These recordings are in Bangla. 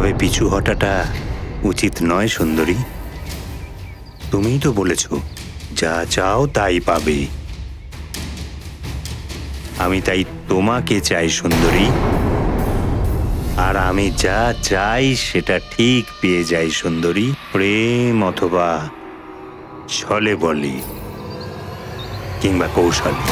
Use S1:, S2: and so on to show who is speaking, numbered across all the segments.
S1: এভাবে পিছু হটাটা উচিত নয় সুন্দরী। তুমিই তো বলেছ যা চাও তাই পাবে। আমি তাই তোমাকে চাই সুন্দরী, আর আমি যা চাই সেটা ঠিক পেয়ে যাই সুন্দরী। প্রেম অথবা ছলে বলে কিংবা কৌশলে।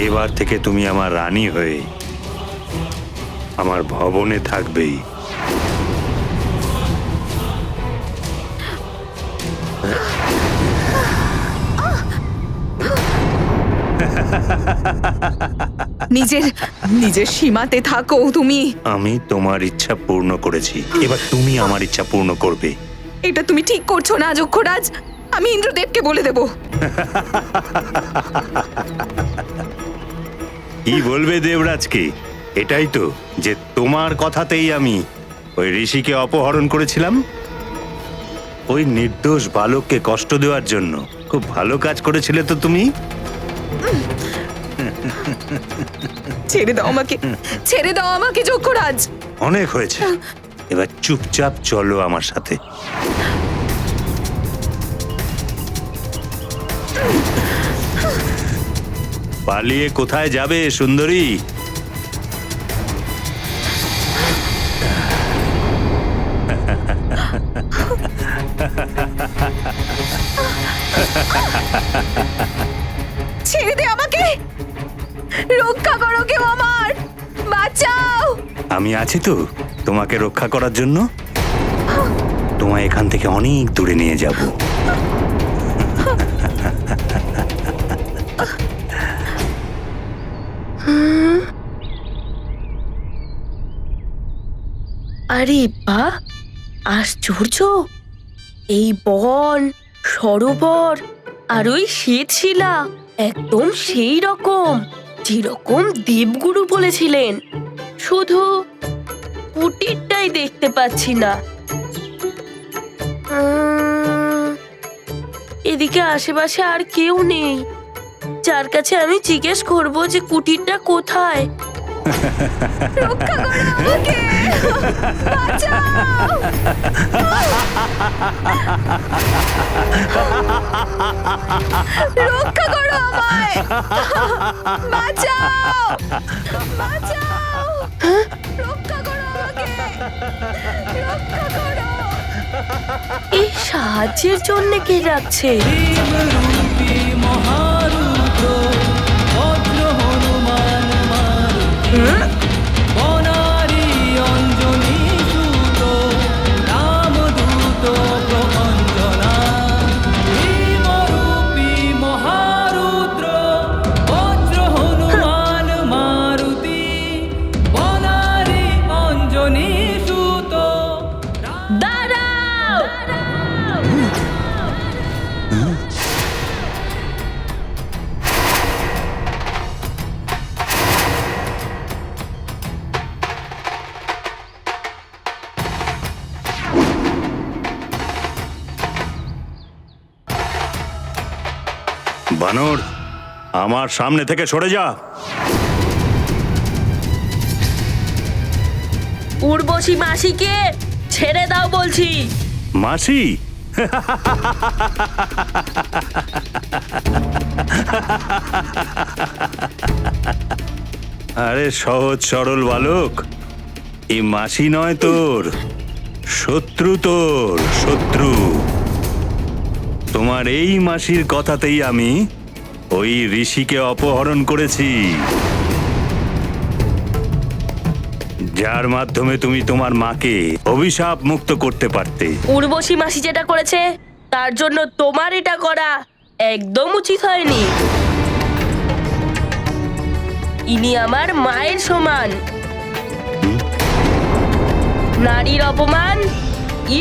S1: এবার থেকে তুমি আমার রানী হয়ে আমার ভবনে থাকবেই।
S2: নিজের সীমাতে থাকো তুমি।
S1: আমি তোমার ইচ্ছা পূর্ণ করেছি, এবার তুমি আমার ইচ্ছা পূর্ণ করবে।
S2: এটা তুমি ঠিক করছো না যক্ষরাজ। আমি ইন্দ্রদেবকে বলে দেব।
S1: কি বলবে দেবরাজকে? এটাই তো যে তোমার কথাতেই আমি ওই ঋষিকে অপহরণ করেছিলাম। ওই নির্দোষ বালককে কষ্ট দেওয়ার জন্য খুব ভালো কাজ করেছিলে তো তুমি।
S2: ছেড়ে দাও আমাকে, ছেড়ে দাও আমাকে যক্ষরাজ।
S1: অনেক হয়েছে, এবার চুপচাপ চলো আমার সাথে। পালিয়ে কোথায় যাবে সুন্দরী?
S2: ছেড়ে দে আমাকে, রক্ষা করো কেউ আমার, বাঁচাও।
S1: আমি আছি তো তোমাকে রক্ষা করার জন্য। তোমায় এখান থেকে অনেক দূরে নিয়ে যাব।
S3: আরে বাহ, আশ্চর্য! এই বন, সরোবর আর ওই শ্বেতশিলা একদম সেই রকম যেরকম দেবগুরু বলেছিলেন। শুধু কুটিরটাই দেখতে পাচ্ছি না। এদিকে আশেপাশে আর কেউ নেই যার কাছে আমি জিজ্ঞেস করবো যে কুটিরটা কোথায়।
S2: রক্ষা করো আমাকে, বাঁচাও। রক্ষা করো আমায়, বাঁচাও, বাঁচাও। রক্ষা করো আমাকে, রক্ষা করো।
S3: এই সাহায্যের জন্য কে ডাকছে?
S1: বানর, আমার সামনে থেকে সরে যা।
S3: উর্বশী মাসিকে ছেড়ে দাও বলছি।
S1: মাসি? আরে সহজ সরল বালক, এই মাসি নয় তোর শত্রু, তোর শত্রু। তোমার এই মাসির কথাতেই আমি ওই ঋষিকে অপহরণ করেছি, যার মাধ্যমে তুমি তোমার মাকে অভিশাপ মুক্ত করতে পারতে।
S3: উর্বশী মাসি যেটা করেছে তার জন্য তোমার এটা করা একদম উচিত হয়নি। ইনি আমার মায়ের সমান। নারীর অপমান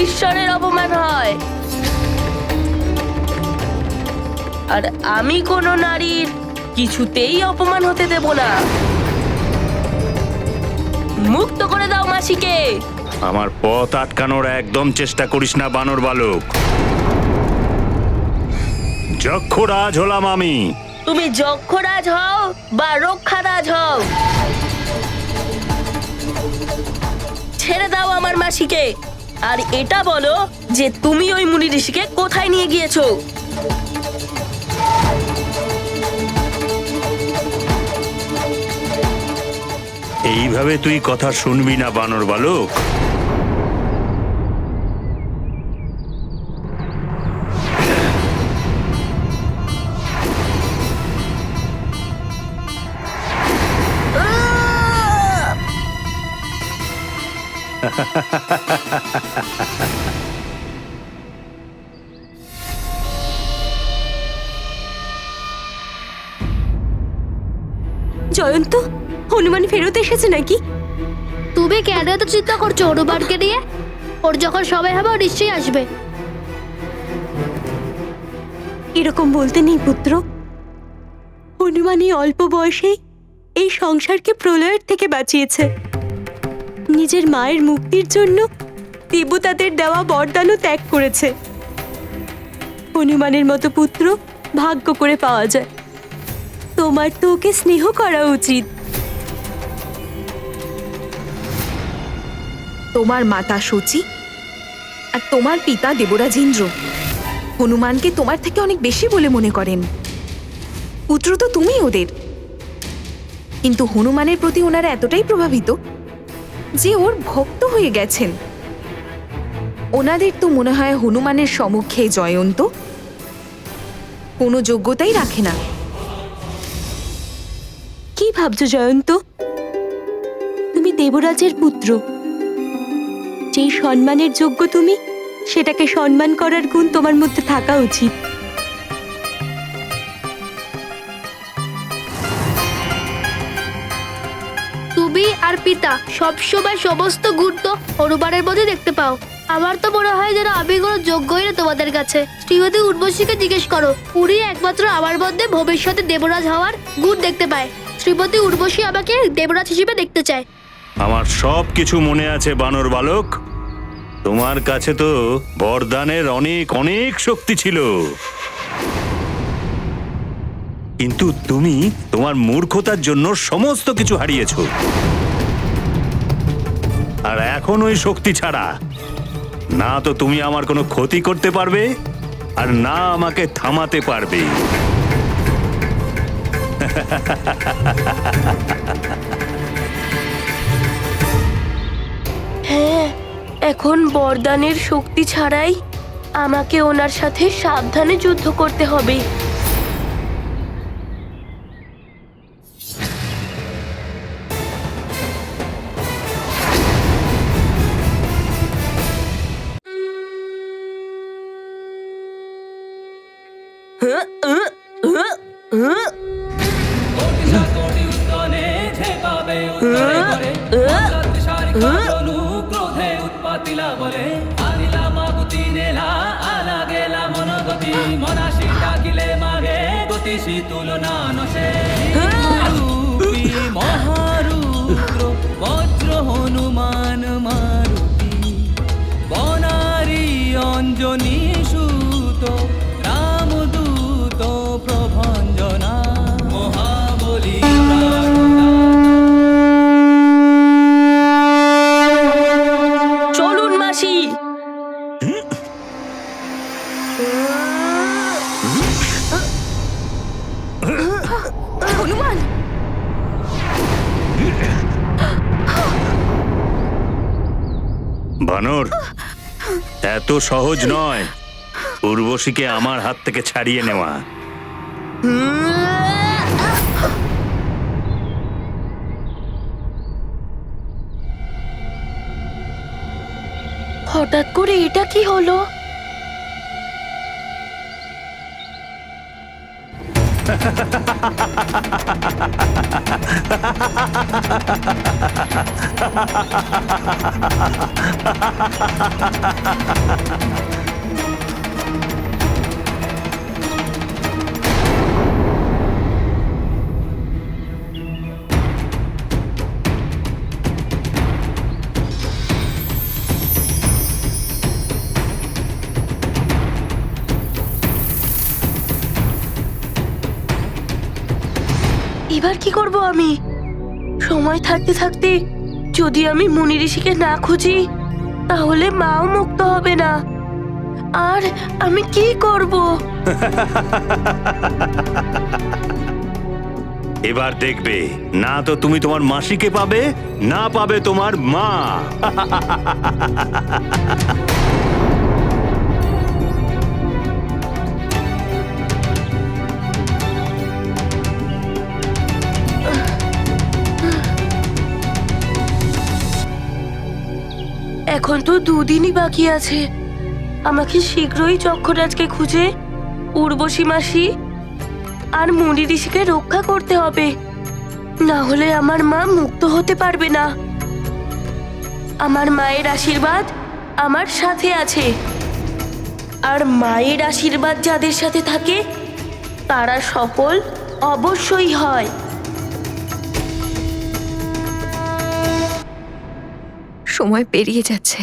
S3: ঈশ্বরের অপমান হয়, আর আমি কোনো নারীর কিছুতেই অপমান হতে দেব না। মুক্ত করে দাও মাসিকে।
S1: আমার পথ আটকানোর একদম চেষ্টা করিস না বানর বালক। যক্ষরাজ হলাম আমি,
S3: তুমি যক্ষরাজ হও বা রক্ষারাজ হও, ছেড়ে দাও আমার মাসিকে। আর এটা বলো যে তুমি ওই মুনি ঋষিকে কোথায় নিয়ে গিয়েছো।
S1: এইভাবে তুই কথা শুনবি না বানর বালক।
S2: জয়ন্ত, হনুমান ফেরত এসেছে নাকি?
S4: তুমি কেন এত চিন্তা করছো হনুমানকে নিয়ে? ওর যখন সময় হবে ও নিশ্চয়ই আসবে।
S2: এরকম বলতে নেই পুত্র। হনুমান এই অল্প বয়সেই এই সংসারকে প্রলয়ের থেকে বাঁচিয়েছে। নিজের মায়ের মুক্তির জন্য দেবতাদের দেওয়া বরদানও ত্যাগ করেছে। হনুমানের মতো পুত্র ভাগ্য করে পাওয়া যায়। তোমার তো ওকে স্নেহ করা উচিত।
S5: তোমার মাতা শচী আর তোমার পিতা দেবরাজ ইন্দ্র হনুমানকে তোমার থেকে অনেক বেশি বলে মনে করেন। পুত্র তো তুমি ওদের, কিন্তু হনুমানের প্রতি ওনারা এতটাই প্রভাবিত যে ওর ভক্ত হয়ে গেছেন। ওনাদের তো মনে হয় হনুমানের সম্মুখে জয়ন্ত কোনো যোগ্যতাই রাখে না।
S2: কি ভাবছো জয়ন্ত? তুমি দেবরাজের পুত্র। যেই সম্মানের যোগ্য তুমি, সেটাকে সম্মান করার গুণ তোমার মধ্যে থাকা উচিত।
S4: তুমি আর পিতা সবসময় সমস্ত গুণ তো হনুমানের মধ্যে দেখতে পাও। আমার তো মনে হয় যেন আমি কোনো যোগ্যই না তোমাদের কাছে। শ্রীমতী উর্বশীকে জিজ্ঞেস করো, উনি একমাত্র আমার মধ্যে ভবিষ্যতে দেবরাজ হওয়ার গুণ দেখতে পায়। শ্রীমতী উর্বশী আমাকে দেবরাজ হিসেবে দেখতে চায়।
S1: আমার সব কিছু মনে আছে বানর বালক। তোমার কাছে তো বরদানের অনেক অনেক শক্তি ছিল, কিন্তু তুমি তোমার মূর্খতার জন্য সমস্ত কিছু হারিয়েছো। আর এখন ওই শক্তি ছাড়া না তো তুমি আমার কোনো ক্ষতি করতে পারবে, আর না আমাকে থামাতে পারবে।
S3: হ্যাঁ, এখন বরদানের শক্তি ছাড়াই আমাকে ওনার সাথে সাবধানে যুদ্ধ করতে হবে।
S6: মহারুদ্র বজ্র হনুমান মারুতি বনারী অঞ্জনী সুত রামদূত প্রভঞ্জনা মহাবলী
S3: চলুন মাসি।
S5: হনুমান,
S1: বানর, এত সহজ নয় উর্বশীকে আমার হাত থেকে ছাড়িয়ে নেওয়া।
S3: হঠাৎ করে এটা কি হলো? এবার কি করব আমি? সময় থাকতে থাকতে যদি আমি মুনি ঋষিকে না খুঁজি তাহলে মাও মুক্ত হবে না। আর আমি কি করব?
S1: এবার দেখবে, না তো তুমি তোমার মাসিকে পাবে, না পাবে তোমার মা।
S3: এখন তো দুদিনই বাকি আছে। আমাকে শীঘ্রই যক্ষরাজকে খুঁজে উর্বশী মাসি আর মুনি ঋষিকে রক্ষা করতে হবে, না হলে আমার মা মুক্ত হতে পারবে না। আমার মায়ের আশীর্বাদ আমার সাথে আছে, আর মায়ের আশীর্বাদ যাদের সাথে থাকে তারা সফল অবশ্যই হয়।
S5: সময় পেরিয়ে যাচ্ছে,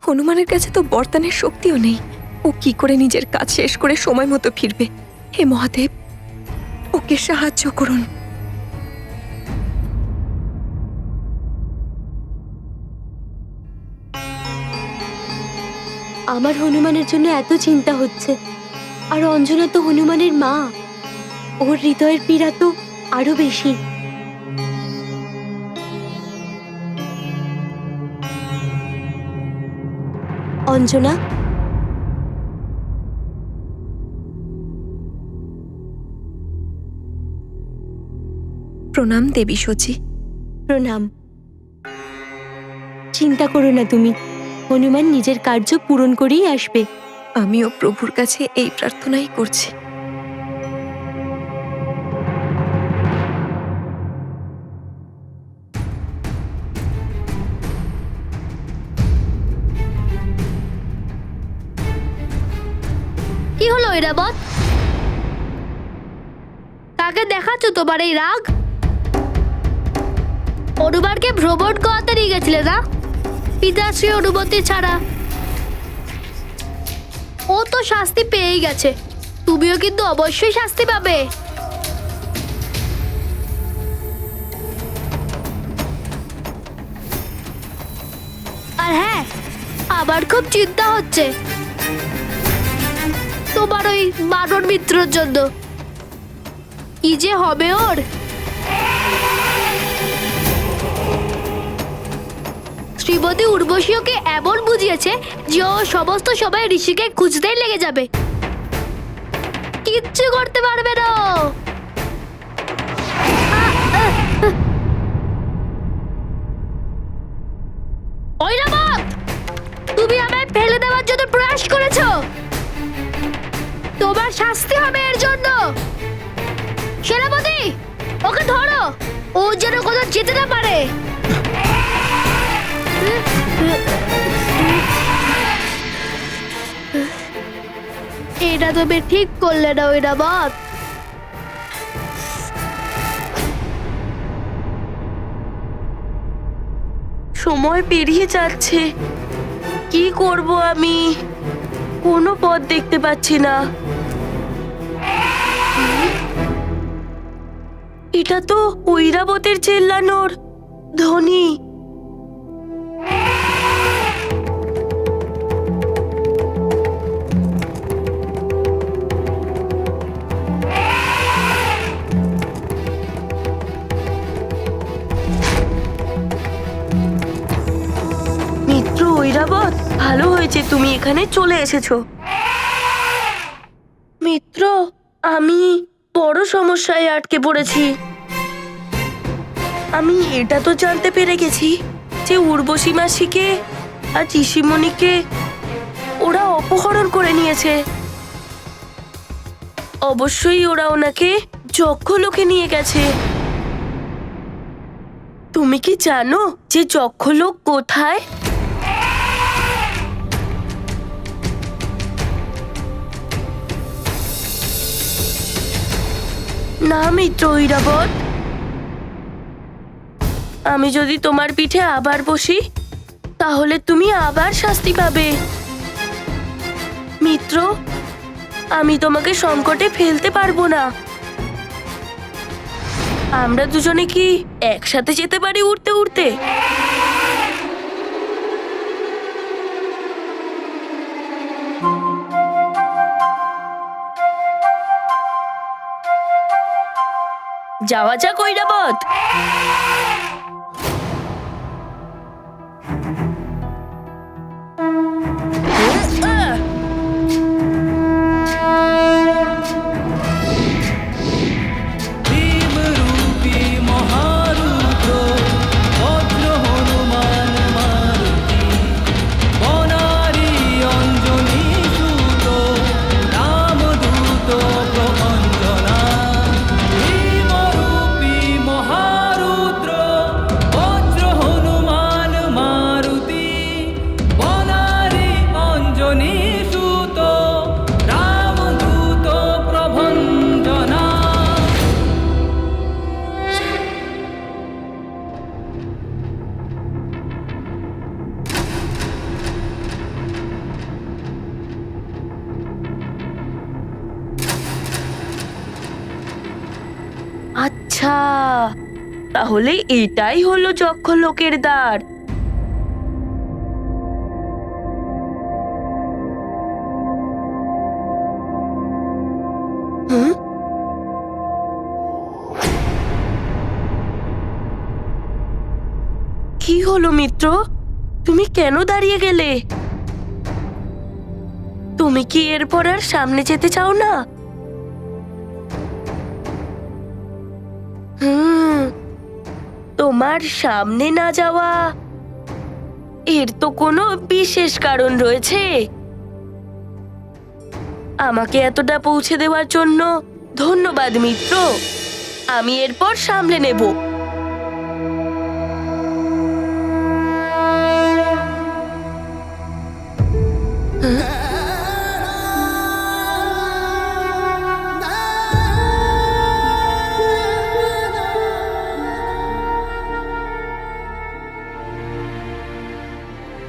S5: হনুমানের কাছে তো বরদানের শক্তিও নেই। ও কি করে নিজের কাজ শেষ করে সময় মতো ফিরবে? হে মহাদেব, ওকে সাহায্য করুন।
S2: আমার হনুমানের জন্য এত চিন্তা হচ্ছে, আর অঞ্জনা তো হনুমানের মা, ওর হৃদয়ের পীড়া তো আরো বেশি। অঞ্জনা,
S5: প্রণাম দেবী সচি।
S2: প্রণাম। চিন্তা করো না তুমি, হনুমান নিজের কার্য পূরণ করেই আসবে।
S5: আমিও প্রভুর কাছে এই প্রার্থনাই করছি।
S4: কি হলো ঐরাবত? কাকে দেখাচ্ছ তোমার এই রাগ? অনুবারকে ভ্রমণ করাতে নিয়ে গেছিলে না, পিতাশ্রী অনুমতি ছাড়া? ও তো শাস্তি পেয়েই গেছে, তুমিও কিন্তু অবশ্যই শাস্তি পাবে। আর হ্যাঁ, আমার খুব চিন্তা হচ্ছে তোমার ওই বানর মিত্রর জন্য। কি যে হবে ওর। শ্রীমতী উর্বশী ওকে এমন বুঝিয়েছে যে ও সমস্ত সময় ঋষিকে খুঁজতেই লেগে যাবে, কিচ্ছু করতে পারবে না। ঐরাবত, তুমি আমায় ফেলে দেওয়ার জন্য প্রয়াস করেছো, তোমার শাস্তি হবে এর জন্য। সেনাপতি, ওকে ধরো, ও যেন কোথাও যেতে না পারে। এটা তুমি ঠিক করলে না ঐরাবত।
S3: সময় পেরিয়ে যাচ্ছে, কি করব আমি? কোনো পথ দেখতে পাচ্ছি না। এটা তো ঐরাবতের চেল্লানোর ধ্বনি। মিত্র ঐরাবত, ভালো হয়েছে তুমি এখানে চলে এসেছো। মিত্র, আমি বড় সমস্যায় আটকে পড়েছি। আমি এটা তো জানতে পেরে গেছি যে উর্বশী মাসিকে আর ঋষিমণিকে ওরা অপহরণ করে নিয়েছে। অবশ্যই ওরা ওনাকে যক্ষলোকে নিয়ে গেছে। তুমি কি জানো যে যক্ষলোক কোথায়? না মিত্র ঐরাবত, আমি যদি তোমার পিঠে আবার বসি তাহলে তুমি আবার শাস্তি পাবে। মিত্র, আমি তোমাকে সংকটে ফেলতে পারবো না। আমরা দুজনে কি একসাথে যেতে পারি উড়তে উড়তে? যাওয়া যাক ঐরাবত।
S6: ভীমরূপী মহারুদ্র বজ্র হনুমান মারুতি বনারী অঞ্জনী সুত রামদূত প্রভঞ্জনা। ভীমরূপী মহারুদ্র বজ্র হনুমান মারুতি বনারী অঞ্জনী সুত রামদূত প্রভঞ্জনা।
S3: আচ্ছা, তাহলে এটাই হলো যক্ষ লোকের দ্বার। হুম? কি হলো মিত্র, তুমি কেন দাঁড়িয়ে গেলে? তুমি কি এরপর আর সামনে যেতে চাও না? তোমার সামনে না যাওয়া এর তো কোনো বিশেষ কারণ রয়েছে। আমাকে এতটা পৌঁছে দেওয়ার জন্য ধন্যবাদ মিত্র, আমি এরপর সামলে নেব।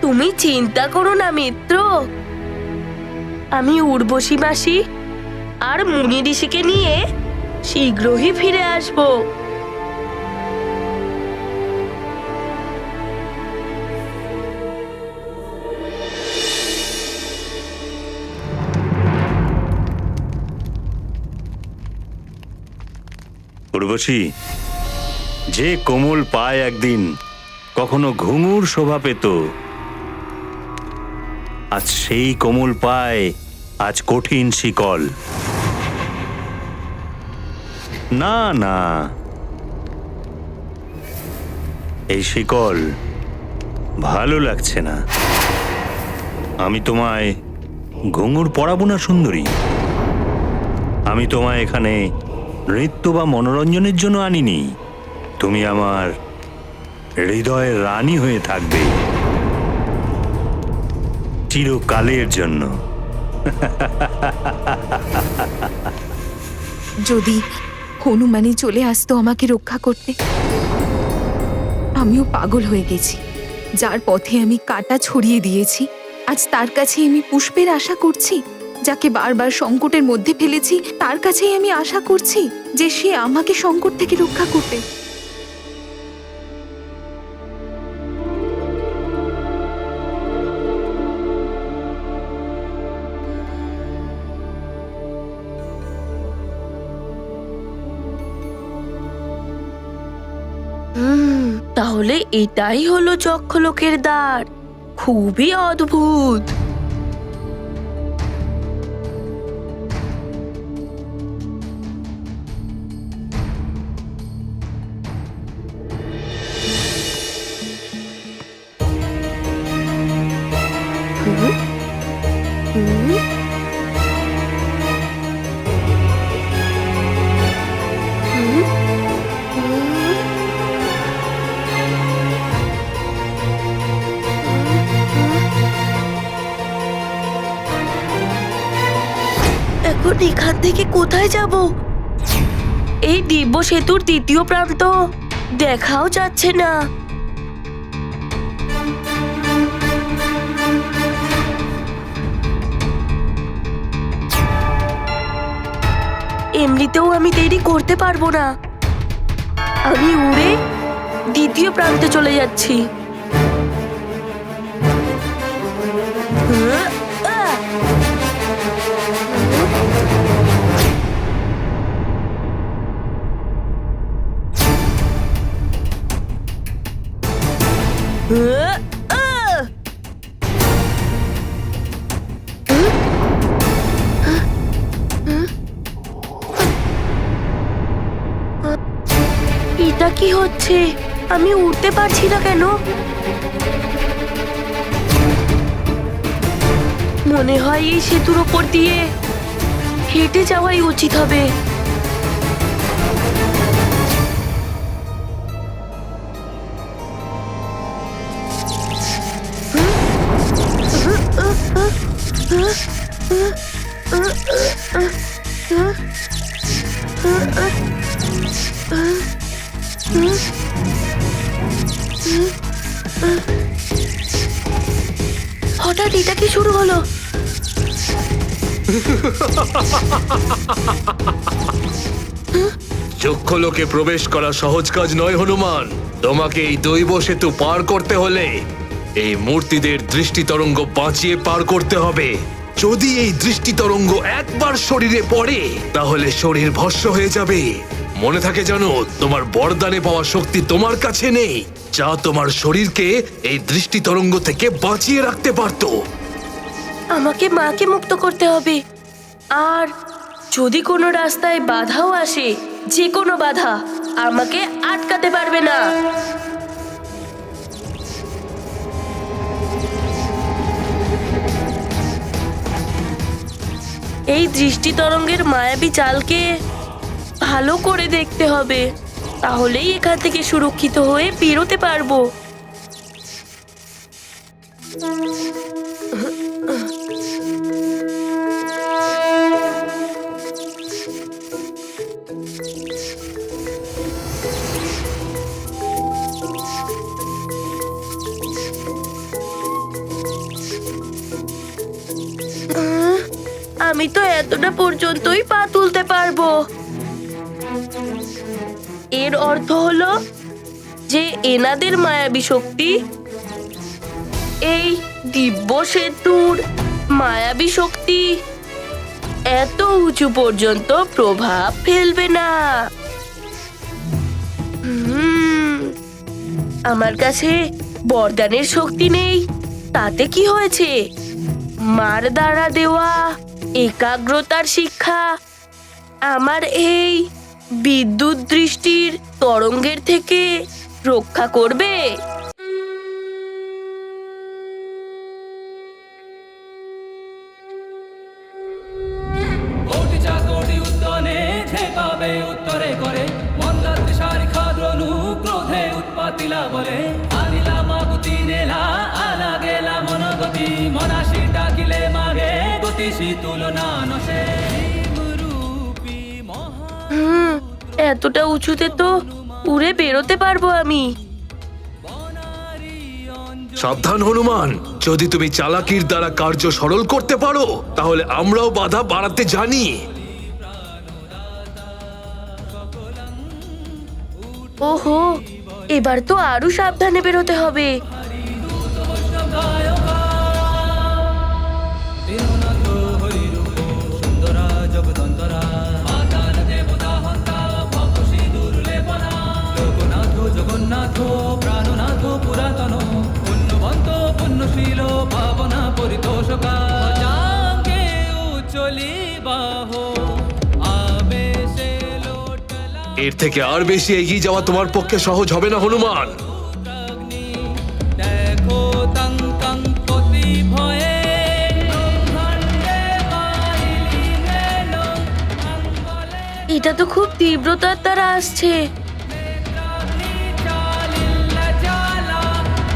S3: তুমি চিন্তা করো না মিত্র, আমি উর্বশী মাসি আর মুনি ঋষিকে নিয়ে শীঘ্রই ফিরে আসবো।
S1: উর্বশী, যে কোমল পায় একদিন কখনো ঘুঙুর শোভা পেত, আজ সেই কোমল পায় আজ কঠিন শিকল। না না, এই শিকল ভালো লাগছে না। আমি তোমায় ঘুঙুর পরাবো না সুন্দরী। আমি তোমায় এখানে নৃত্য বা মনোরঞ্জনের জন্য আনিনি। তুমি আমার হৃদয়ের রানী হয়ে থাকবে চিরকালের জন্য।
S5: যদি হনুমানই চলে আসতো আমাকে রক্ষা করতে। আমিও পাগল হয়ে গেছি। যার পথে আমি কাঁটা ছড়িয়ে দিয়েছি, আজ তার কাছে আমি পুষ্পের আশা করছি। যাকে বারবার সংকটের মধ্যে ফেলেছি, তার কাছেই আমি আশা করছি যে সে আমাকে সংকট থেকে রক্ষা করবে।
S3: তাহলে এটাই হলো যক্ষলোকের দ্বার। খুবই অদ্ভুত। এখন এখান থেকে কোথায় যাব? এই দিব্য সেতুর দ্বিতীয় প্রান্ত দেখাও যাচ্ছে না। এমনিতেও আমি দেরি করতে পারবো না। আমি উড়ে দ্বিতীয় প্রান্তে চলে যাচ্ছি। এটা কি হচ্ছে? আমি উঠতে পারছি না কেন? মনে হয় এই সেতুর ওপর দিয়ে হেঁটে যাওয়াই উচিত হবে। হঠাৎ এটা কি শুরু হলো?
S7: চক্ষুলোকে প্রবেশ করা সহজ কাজ নয় হনুমান। তোমাকে এই দৈব সেতু পার করতে হলে এই মূর্তিদের দৃষ্টি তরঙ্গ বাঁচিয়ে পার করতে হবে। যদি এই দৃষ্টি তরঙ্গ একবার শরীরে পড়ে তাহলে শরীর ভস্ম হয়ে যাবে। মনে থাকে জানো, তোমার বরদানে পাওয়া শক্তি তোমার কাছে নেই, যা তোমার শরীরকে এই দৃষ্টি তরঙ্গ থেকে বাঁচিয়ে রাখতে পারতো।
S3: আমাকে মাকে মুক্ত করতে হবে। আর যদি কোনো রাস্তায় বাধাও আসে, যে কোনো বাধা আমাকে আটকাতে পারবে না। এই দৃষ্টি তরঙ্গের মায়াবী চালকে ভালো করে দেখতে হবে, তাহলেই এখান থেকে সুরক্ষিত হয়ে বেরোতে পারবো। আমি তো এতটা পর্যন্তই পা তুলতে পারবো। এর অর্থ হলো যে এনাদের মায়াবী শক্তি এই দিব্য সেতুর মায়াবী শক্তি এত উঁচু পর্যন্ত প্রভাব ফেলবে না। আমার কাছে বরদানের শক্তি নেই, তাতে কি হয়েছে? মার দ্বারা দেওয়া একাগ্রতার শিক্ষা আমার এই বিদ্যুৎ দৃষ্টির তরঙ্গের থেকে রক্ষা করবে।
S6: কোটি চাকরি উদ্যানে ঝেঁকাবে উত্তরে করে মন্দাত্রী শারিখা দ্রণু ক্রোধে উৎপাতিলা বলে আনিলা মাগুতি নেলা আলা গেলা মনগতি মনাশি ডাকিলে মাগে গতিশী তুলনা নশে রূপী মহা
S3: এতটা উঁচুতে তো উড়ে বেরোতে পারবো আমি।
S7: সাবধান হনুমান, যদি তুমি চালাকির দ্বারা কার্য সরল করতে পারো তাহলে আমরাও বাধা বাড়াতে জানি।
S3: ওহো, এবার তো আরো সাবধানে বেরোতে হবে।
S6: জগন্নাথ প্রাণনাথ পুরাতন পুণ্যবন্ত পুণ্যশীল পাবনা পরিতোষকা জাঙ্গে উচলি বাহ আবেশে লোটলা
S7: এর থেকে আর বেশি এগিয়ে যাওয়া তোমার পক্ষে সহজ হবে না হনুমান।
S6: দেখো তং তং পতি ভয়ে ব্রহ্মাণ্ডে পাইলি নেন অঙ্গলে
S3: এটা তো খুব তীব্রতার দ্বারা আসছে।
S6: চালিল্লা জালা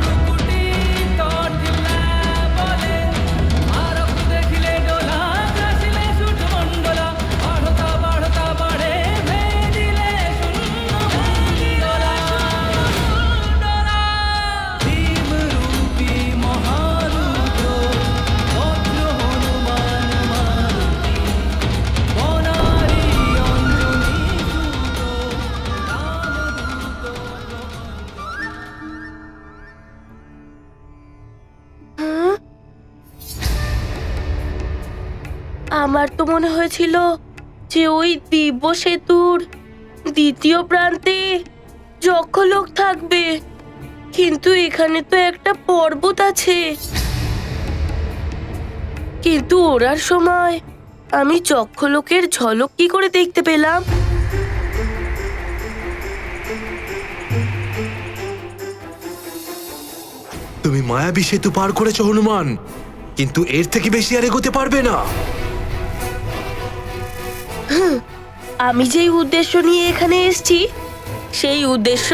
S6: রুকুটি তটিলা বলে আরব দেখিলে ডোলা গ্রাসিলে সূর্য মণ্ডলা বাড়তা বাড়তা বাড়ে ভেদিলে শূন্য ডোলা ডোলা ভীম রূপী মহারুদ্র বজ্র হনুমান মারুতি বনারি অঞ্জনী সুত
S3: আমার তো মনে হয়েছিল যে ওই দিব্য সেতুর দ্বিতীয় প্রান্তে যক্ষলোক থাকবে, কিন্তু এখানে তো একটা পর্বত আছে। কিন্তু ওড়ার সময় আমি যক্ষলোকের ঝলক কি করে দেখতে পেলাম?
S7: তুমি মায়াবী সেতু পার করেছো হনুমান, কিন্তু এর থেকে বেশি আর এগোতে পারবে না।
S3: আমি যেই উদ্দেশ্য নিয়ে এখানে এসেছি সেই উদ্দেশ্য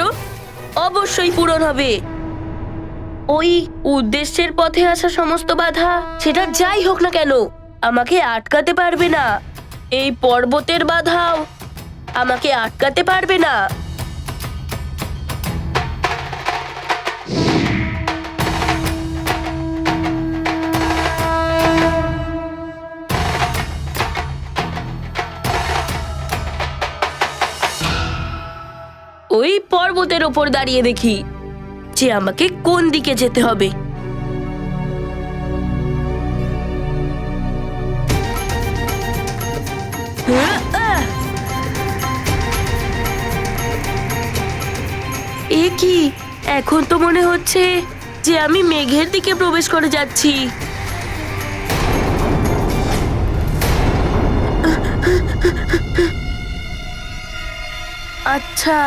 S3: অবশ্যই পূরণ হবে। ওই উদ্দেশ্যের পথে আসা সমস্ত বাধা, সেটা যাই হোক না কেন, আমাকে আটকাতে পারবে না। এই পর্বতের বাধাও আমাকে আটকাতে পারবে না। ওই পর্বতের ওপর দাঁড়িয়ে দেখি যে আমাকে কোন দিকে যেতে হবে। এ কি, এখন তো মনে হচ্ছে যে আমি মেঘের দিকে প্রবেশ করে যাচ্ছি। আচ্ছা,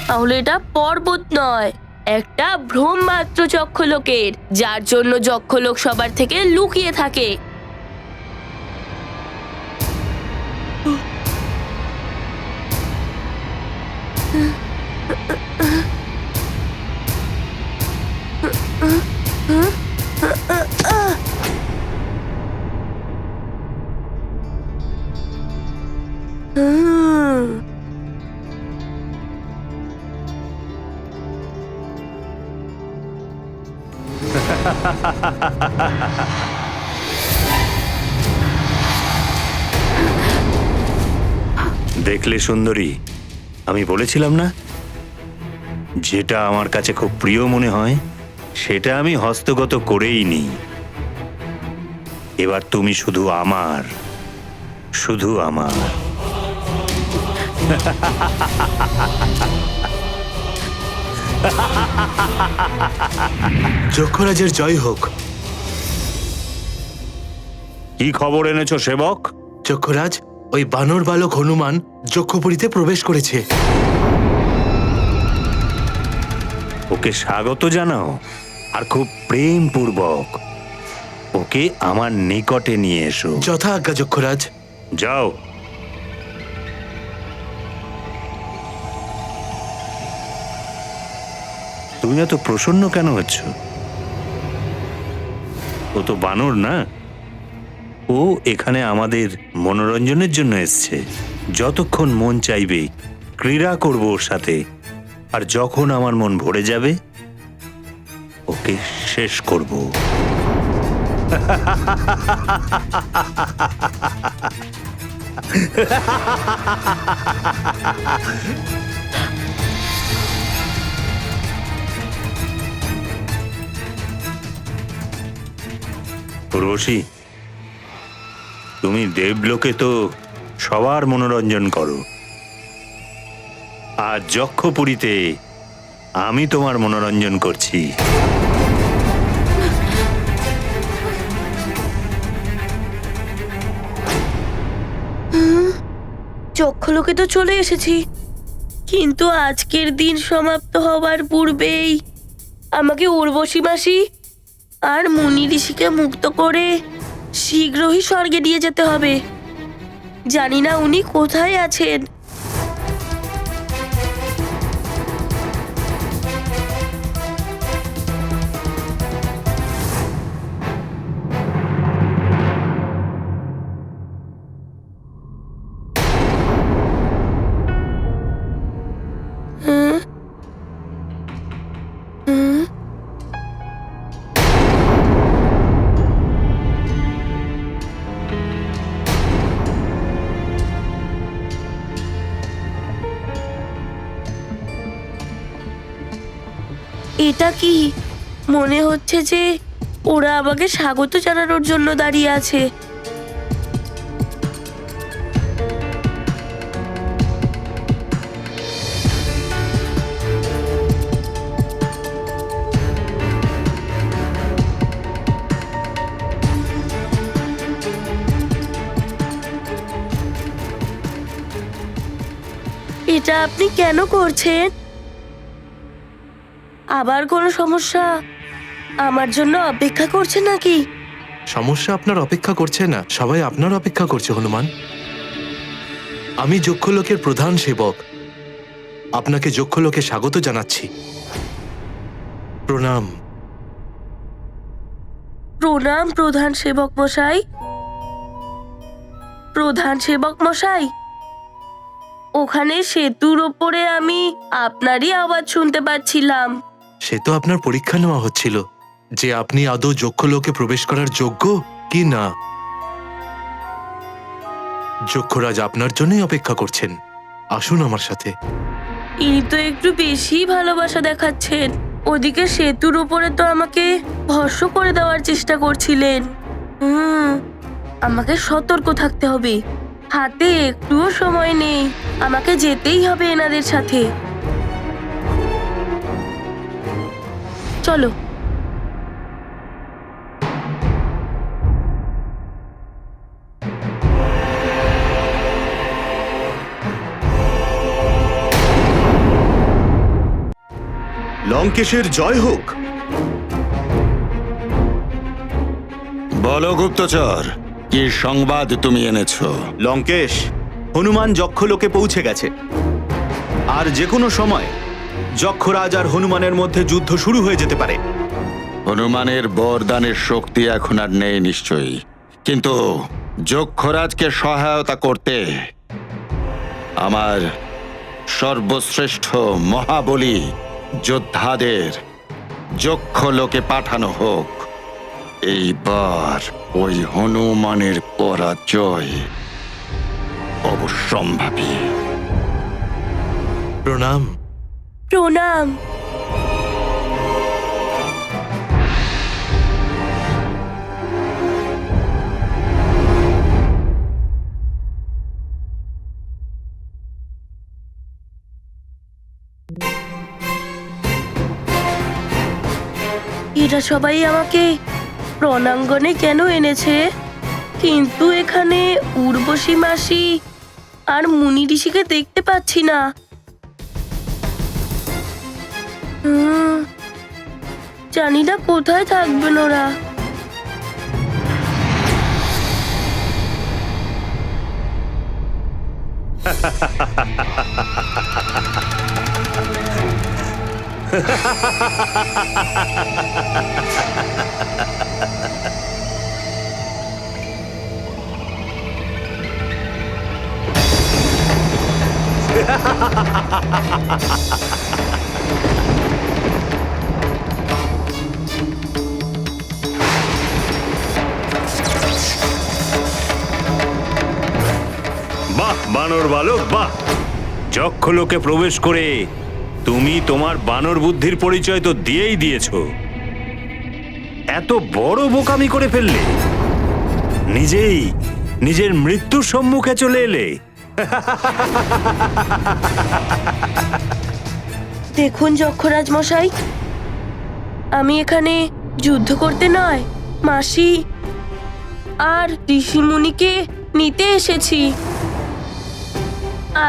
S3: তাহলে এটা পর্বত নয়, একটা ভ্রম মাত্র যক্ষলোকের, যার জন্য যক্ষলোক সবার থেকে লুকিয়ে থাকে।
S1: দেখলে সুন্দরী, আমি বলেছিলাম না, যেটা আমার কাছে খুব প্রিয় মনে হয় সেটা আমি হস্তগত করেই নিই। এবার তুমি শুধু আমার, শুধু আমার।
S7: যক্ষরাজের জয় হোক।
S1: কি খবর এনেছো সেবক?
S7: যক্ষরাজ, ওই বানর বালক হনুমান যক্ষপুরীতে প্রবেশ করেছে।
S1: ওকে স্বাগত জানাও, আর খুব প্রেমপূর্বক ওকে আমার নিকটে নিয়ে এসো।
S7: যথা আজ্ঞা যক্ষরাজ।
S1: যাও। তুমি এত প্রসন্ন কেন হচ্ছ? ও তো বানর না, ও এখানে আমাদের মনোরঞ্জনের জন্য এসছে। যতক্ষণ মন চাইবে ক্রীড়া করব ওর সাথে, আর যখন আমার মন ভরে যাবে ওকে শেষ করব। উর্বশী, তুমি দেবলোকে তো সবার মনোরঞ্জন করো, আর যক্ষপুরীতে আমি তোমার মনোরঞ্জন করছি।
S3: যক্ষলোকে তো চলে এসেছি, কিন্তু আজকের দিন সমাপ্ত হবার পূর্বেই আমাকে উর্বশী মাসি আর মুনি ঋষিকে মুক্ত করে শীঘ্রই স্বর্গে দিয়ে যেতে হবে। জানি না উনি কোথায় আছেন। এটা কি? মনে হচ্ছে যে ওরা আমাকে স্বাগত জানানোর জন্য দাঁড়িয়ে আছে। এটা আপনি কেন করছেন? আবার কোনো সমস্যা আমার জন্য অপেক্ষা করছে নাকি?
S7: সমস্যা আপনার অপেক্ষা করছে না, সবাই আপনার অপেক্ষা করছে হনুমান। আমি যক্ষলোকের প্রধান সেবক, আপনাকে যক্ষলোকে স্বাগত জানাচ্ছি। প্রণাম।
S3: প্রণাম প্রধান সেবক মশাই। প্রধান সেবক মশাই, ওখানে সেতুর ওপরে আমি আপনারই আওয়াজ শুনতে পাচ্ছিলাম।
S7: সে তো আপনার পরীক্ষা নেওয়া হচ্ছিল যে আপনি আদৌ যক্ষলোকে প্রবেশ করার যোগ্য কি না। যক্ষরাজ আপনার জন্যই অপেক্ষা করছেন, আসুন আমার সাথে।
S3: ইনি তো একটু বেশি ভালোবাসা দেখাচ্ছেন। ওদিকে সেতুর উপরে তো আমাকে ভস্ম করে দেওয়ার চেষ্টা করছিলেন। আমাকে সতর্ক থাকতে হবে। হাতে একটুও সময় নেই, আমাকে যেতেই হবে এনাদের সাথে। চলো।
S8: লঙ্কেশের জয় হোক।
S1: বলো গুপ্তচর, কি সংবাদ তুমি এনেছো?
S8: লঙ্কেশ, হনুমান যক্ষলোকে পৌঁছে গেছে। আর যে কোনো সময় যক্ষরাজ আর হনুমানের মধ্যে যুদ্ধ শুরু হয়ে যেতে পারে।
S1: হনুমানের বরদানের শক্তি এখন আর নেই নিশ্চয়ই, কিন্তু যক্ষরাজকে সহায়তা করতে আমার সর্বশ্রেষ্ঠ মহাবলী যোদ্ধাদের যক্ষলোকে পাঠানো হোক। এইবার ওই হনুমানের পরাজয় অবশ্যম্ভাবী।
S7: প্রণাম।
S3: প্রণাম। এরা সবাই আমাকে রণাঙ্গনে কেন এনেছে? কিন্তু এখানে উর্বশী মাসি আর মুনি ঋষিকে দেখতে পাচ্ছি না। জানি না কোথায় থাকবেন ওরা।
S1: বাহ বানর বালক, বাহ! যক্ষলোকে প্রবেশ করে তুমি তোমার বানর বুদ্ধির পরিচয় তো দিয়েই দিয়েছো। এত বড় বোকামি করে ফেললে, নিজেই নিজের মৃত্যুর সম্মুখে চলে এলে।
S3: দেখুন যক্ষরাজ মশাই, আমি এখানে যুদ্ধ করতে নয়, মাসি আর ঋষিমুনিকে নিতে এসেছি।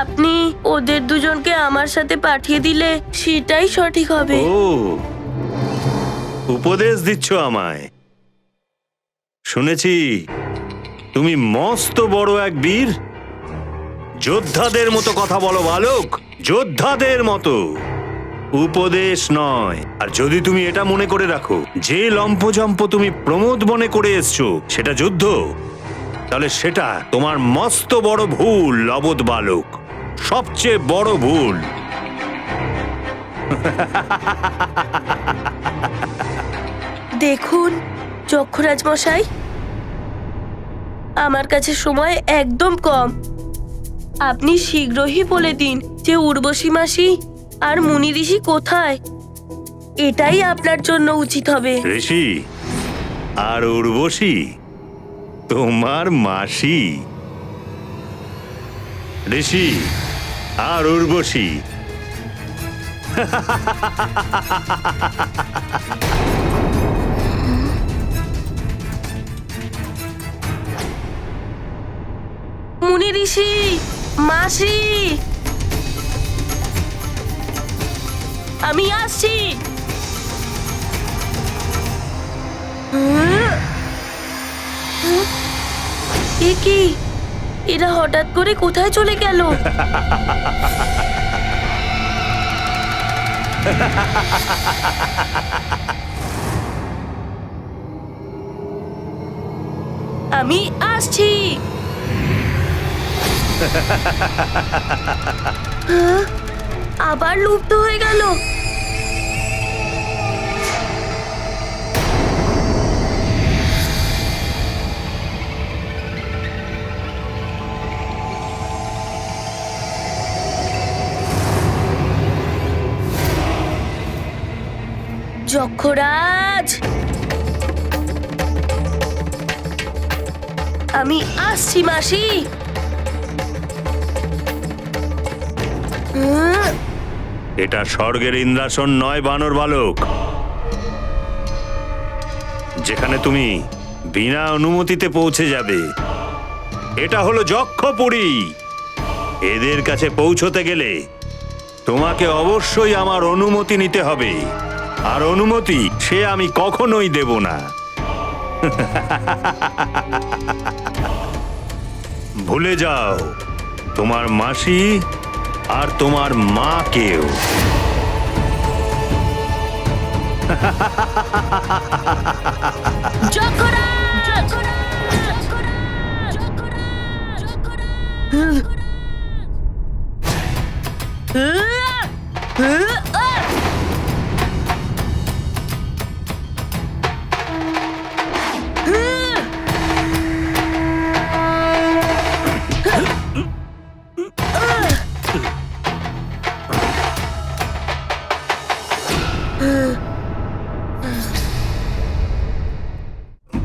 S3: আপনি ওদের দুজনকে আমার সাথে পাঠিয়ে দিলে সেটাই সঠিক হবে।
S1: ও, উপদেশ দিচ্ছ আমায়? শুনেছি তুমি মস্ত বড় এক বীর। যোদ্ধাদের মতো কথা বলো বালক, যোদ্ধাদের মতো, উপদেশ নয়। আর যদি তুমি এটা মনে করে রাখো যে লম্পজম্প তুমি প্রমোদ মনে করে এসছো সেটা যুদ্ধ, তাহলে সেটা তোমার মস্ত বড় ভুল অবোধ বালক, সবচেয়ে বড় ভুল।
S3: দেখুন যক্ষরাজ মশাই, আমার কাছে সময় একদম কম। আপনি শীঘ্রই বলে দিন যে উর্বশী মাসি আর মুনি ঋষি কোথায়। এটাই আপনার জন্য উচিত হবে।
S1: ঋষি আর উর্বশী তোমার মাসি? ঋষি আর উর্বশী
S3: মুনি ঋষি, মাসি, আমি আসছি। এ কি, এরা হঠাৎ করে কোথায় চলে গেল? আমি আসছি। আবার লুপ্ত হয়ে গেল। যক্ষরাজ, আমি আসছি মাসি।
S1: এটা স্বর্গের ইন্দ্রাসন নয় বানর বালক, যেখানে তুমি বিনা অনুমতিতে পৌঁছে যাবে। এটা হলো যক্ষপুরী। এদের কাছে পৌঁছতে গেলে তোমাকে অবশ্যই আমার অনুমতি নিতে হবে, আর অনুমতি সে আমি কখনোই দেব না। ভুলে যাও তোমার মাসি আর তোমার মাকেও।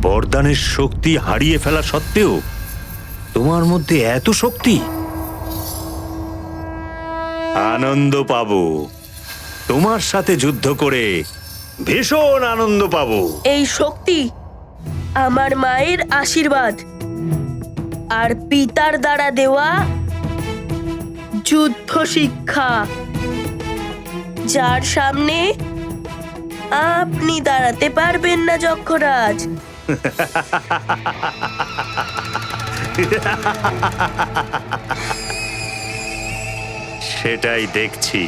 S1: বরদানের শক্তি হারিয়ে ফেলা সত্ত্বেও তোমার মধ্যে এত শক্তি। আনন্দ পাবো, তোমার সাথে যুদ্ধ করে ভীষণ আনন্দ পাবো।
S3: এই শক্তি আমার মায়ের আশীর্বাদ আর পিতার দ্বারা দেওয়া যুদ্ধ শিক্ষা, যার সামনে আপনি দাঁড়াতে পারবেন না যক্ষরাজ।
S1: সেটাই দেখছি।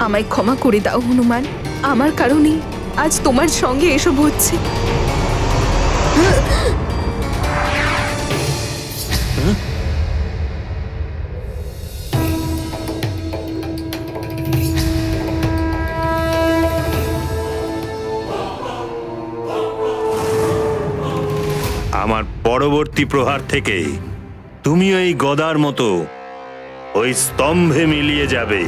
S5: আমায় ক্ষমা করে দাও হনুমান, আমার কারণেই আজ তোমার সঙ্গে এসব হচ্ছে।
S1: আমার পরবর্তী প্রহার থেকে তুমি ওই গদার মতো ওই স্তম্ভে মিলিয়ে যাবে।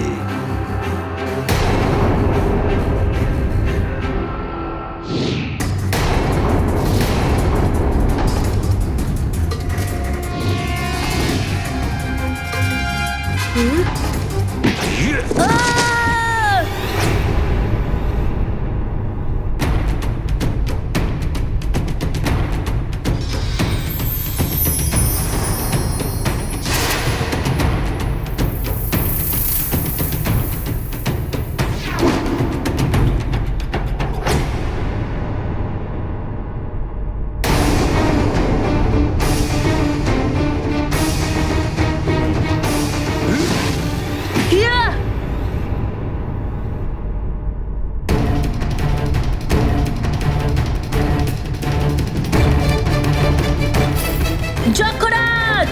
S3: যক্ষরাজ,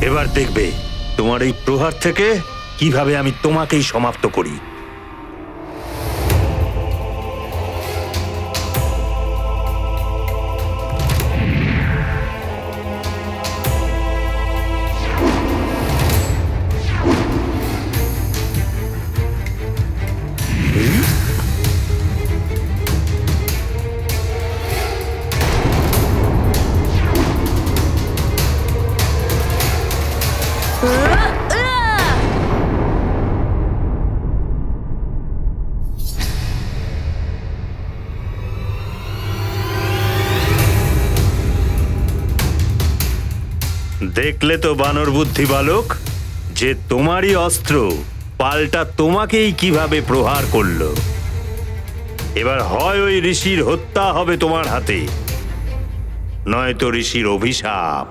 S1: এবার দেখবে তোমার এই প্রহার থেকে কিভাবে আমি তোমাকেই সমাপ্ত করি। দেখলে তো বানর বুদ্ধি বালক, যে তোমারই অস্ত্র পাল্টা তোমাকেই কিভাবে প্রহার করলো। এবার হয় ওই ঋষির হত্যা হবে তোমার হাতে, নয়তো ঋষির অভিশাপ।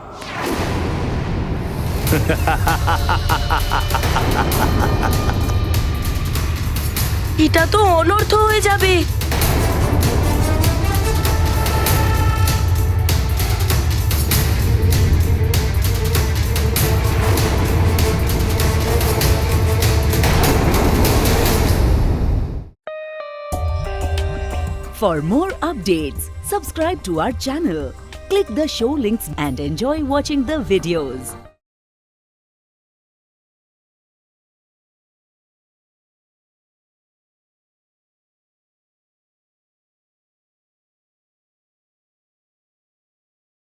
S3: এটা তো অনর্থ হয়ে যাবে।
S9: For more updates, subscribe to our channel, click the show links and enjoy watching the videos.